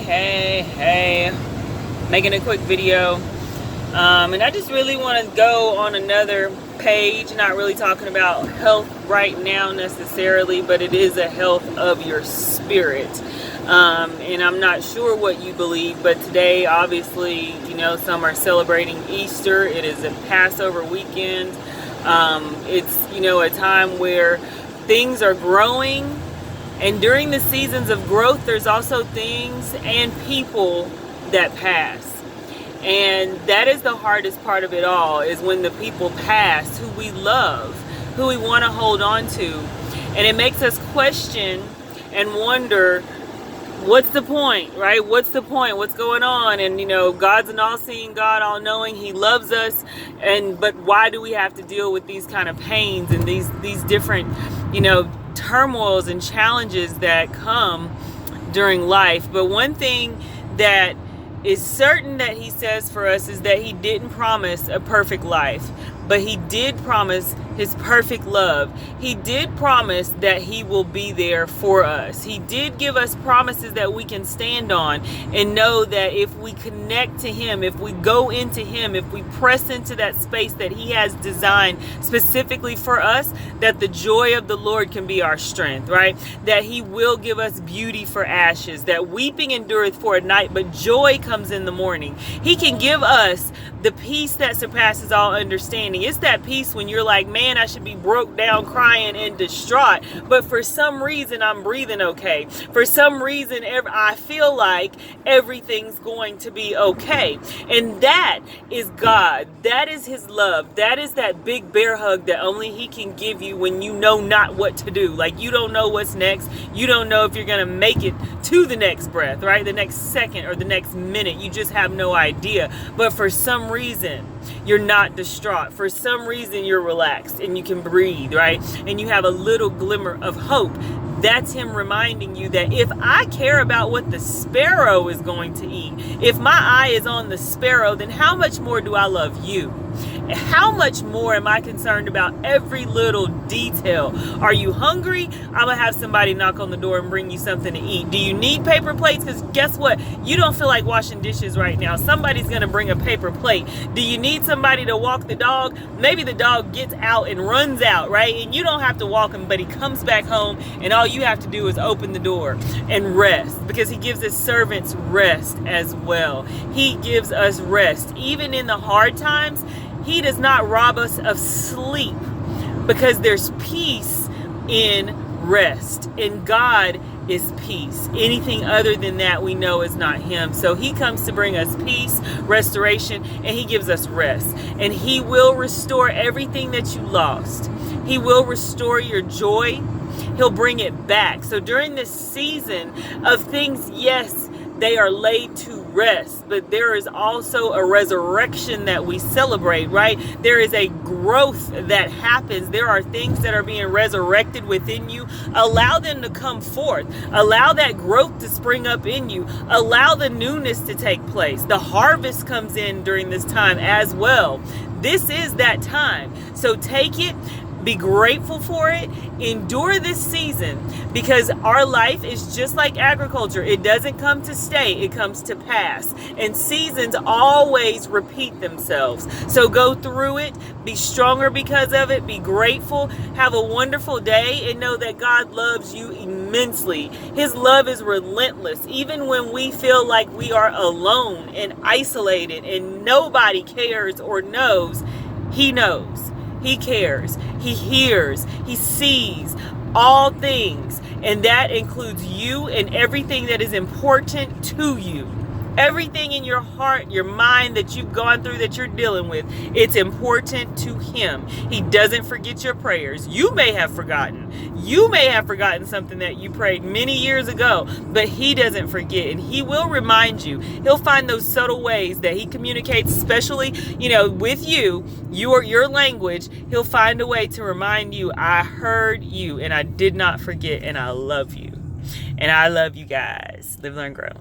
Hey, making a quick video. And I just really want to go on another page, not really talking about health right now necessarily, but it is a health of your spirit. And I'm not sure what you believe, but today, obviously, some are celebrating Easter. It is a Passover weekend. It's, a time where things are growing. And during the seasons of growth, there's also things and people that pass. And that is the hardest part of it all, is when the people pass who we love, who we want to hold on to. And it makes us question and wonder, what's the point, right? What's the point? What's going on? And, God's an all-seeing God, all-knowing. He loves us. But why do we have to deal with these kind of pains and these different, turmoils and challenges that come during life? But one thing that is certain that he says for us is that he didn't promise a perfect life, but he did promise his perfect love. He did promise that he will be there for us. He did give us promises that we can stand on and know that if we connect to him, if we go into him, if we press into that space that he has designed specifically for us, that the joy of the Lord can be our strength, right? That he will give us beauty for ashes, that weeping endureth for a night, but joy comes in the morning. He can give us the peace that surpasses all understanding. It's that peace when you're like, man, I should be broke down, crying and distraught, but for some reason I'm breathing okay. For some reason I feel like everything's going to be okay. And that is God. That is his love. That is that big bear hug that only he can give you when you know not what to do. Like, you don't know what's next. You don't know if you're going to make it to the next breath, right? The next second or the next minute. You just have no idea. But for some reason, you're not distraught. For some reason, you're relaxed and you can breathe, right? And you have a little glimmer of hope. That's him reminding you that if I care about what the sparrow is going to eat, if my eye is on the sparrow, then how much more do I love you? How much more am I concerned about every little detail? Are you hungry? I'm going to have somebody knock on the door and bring you something to eat. Do you need paper plates? Because guess what? You don't feel like washing dishes right now. Somebody's going to bring a paper plate. Do you need somebody to walk the dog? Maybe the dog gets out and runs out, right? And you don't have to walk him, but he comes back home and all you have to do is open the door and rest, because he gives his servants rest as well. He gives us rest. Even in the hard times, he does not rob us of sleep, because there's peace in rest. And God is peace. Anything other than that, we know is not him. So he comes to bring us peace, restoration, and he gives us rest. And he will restore everything that you lost. He will restore your joy. He'll bring it back. So during this season of things, yes, they are laid to rest, but there is also a resurrection that we celebrate, right? There is a growth that happens. There are things that are being resurrected within you. Allow them to come forth. Allow that growth to spring up in you. Allow the newness to take place. The harvest comes in during this time as well. This is that time. So take it. Be grateful for it. Endure this season, because our life is just like agriculture. It doesn't come to stay. It comes to pass. And seasons always repeat themselves. So go through it. Be stronger because of it. Be grateful. Have a wonderful day, and know that God loves you immensely. His love is relentless. Even when we feel like we are alone and isolated and nobody cares or knows, he knows. He cares. He hears. He sees all things. And that includes you and everything that is important to you. Everything in your heart, your mind that you've gone through, that you're dealing with, it's important to him. He doesn't forget your prayers. You may have forgotten. You may have forgotten something that you prayed many years ago, but he doesn't forget, and he will remind you. He'll find those subtle ways that he communicates, especially, with you, your language. He'll find a way to remind you, I heard you and I did not forget, and I love you. And I love you guys. Live, learn, grow.